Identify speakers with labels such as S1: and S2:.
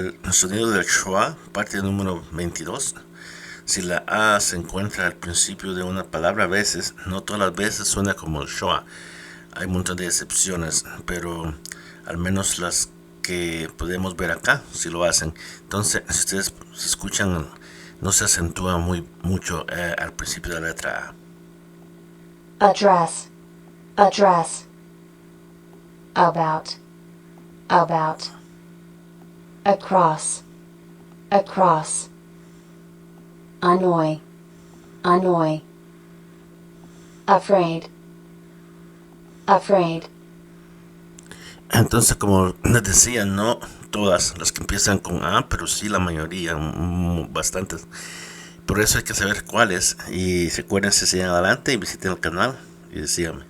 S1: El sonido del schwa, parte número 22. Si la A se encuentra al principio de una palabra, a veces, no todas las veces suena como el schwa. Hay un montón de excepciones, pero al menos las que podemos ver acá, si lo hacen. Entonces, si ustedes escuchan, no se acentúa mucho al principio de la letra
S2: A. Address, address. About, about. Across, across. Annoy, annoy. Afraid, afraid.
S1: Entonces, como les decía, no todas las que empiezan con A, pero sí la mayoría, bastantes. Por eso hay que saber cuáles. Y recuerden, si siguen adelante y visiten el canal y síganme.